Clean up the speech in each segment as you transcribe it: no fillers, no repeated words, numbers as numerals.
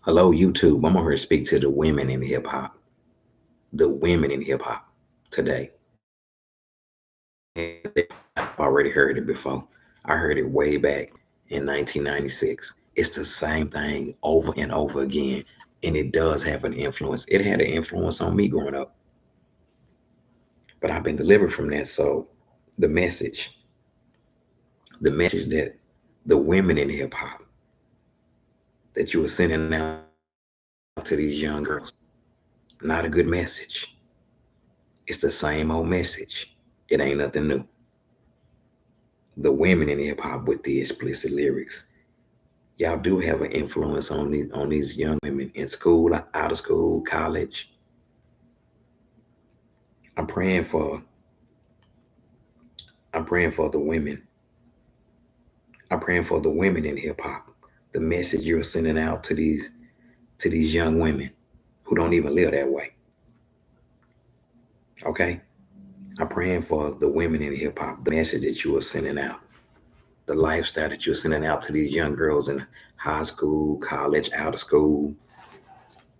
Hello, YouTube. I'm over here to speak to the women in hip hop. The women in hip hop today. I've already heard it before. I heard it way back in 1996. It's the same thing over and over again. And it does have an influence. It had an influence on me growing up, but I've been delivered from that. So the message, the message that the women in hip hop that you were sending out to these young girls, not a good message. It's the same old message. It ain't nothing new. The women in hip hop with the explicit lyrics, y'all do have an influence on these young women in school, out of school, college. I'm praying for I'm praying for the women. I'm praying for the women in hip hop. The message you're sending out to these young women who don't even live that way. Okay? I'm praying for the women in hip hop, the message that you are sending out, the lifestyle that you're sending out to these young girls in high school, college, out of school.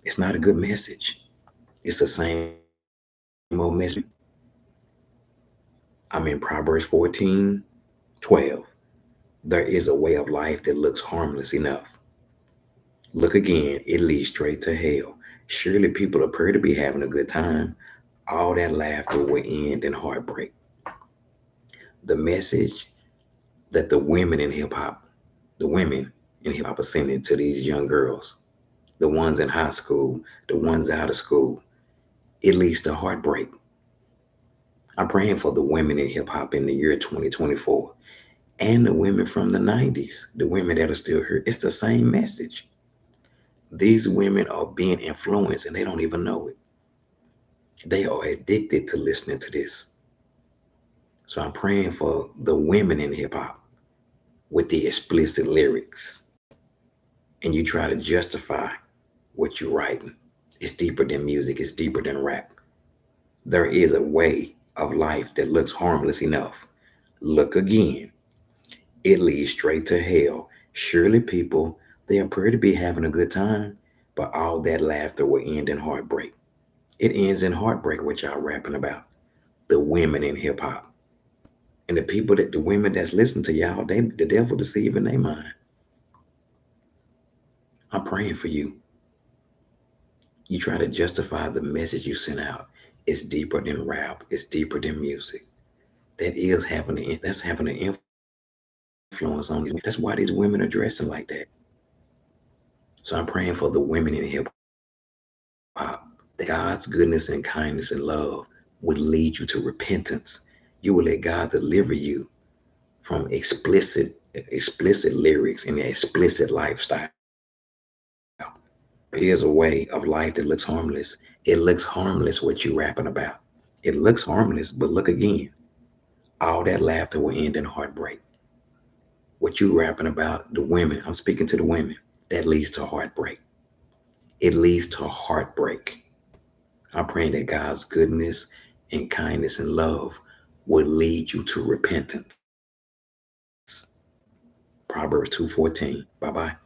It's not a good message. It's the same old message. I'm in Proverbs 14:12. There is a way of life that looks harmless enough. Look again, it leads straight to hell. Surely people appear to be having a good time. All that laughter will end in heartbreak. The message that the women in hip hop are sending to these young girls, the ones in high school, the ones out of school, it leads to heartbreak. I'm praying for the women in hip hop in the year 2024 and the women from the 90s, the women that are still here. It's the same message. These women are being influenced and they don't even know it. They are addicted to listening to this. So I'm praying for the women in hip hop with the explicit lyrics. And you try to justify what you're writing. It's deeper than music, it's deeper than rap. There is a way of life that looks harmless enough. Look again. It leads straight to hell. Surely people, they appear to be having a good time, but all that laughter will end in heartbreak. It ends in heartbreak, what y'all rapping about. The women in hip hop. And the women that's listening to y'all, the devil deceiving their mind. I'm praying for you. You try to justify the message you sent out. It's deeper than rap. It's deeper than music. That's having an influence on these women. That's why these women are dressing like that. So I'm praying for the women in hip hop that God's goodness and kindness and love would lead you to repentance. You will let God deliver you from explicit lyrics and the explicit lifestyle. There is a way of life that looks harmless. It looks harmless what you rapping about. It looks harmless, but look again. All that laughter will end in heartbreak. What you rapping about, the women, I'm speaking to the women, that leads to heartbreak. It leads to heartbreak. I'm praying that God's goodness and kindness and love will lead you to repentance. Proverbs 2:14. Bye bye.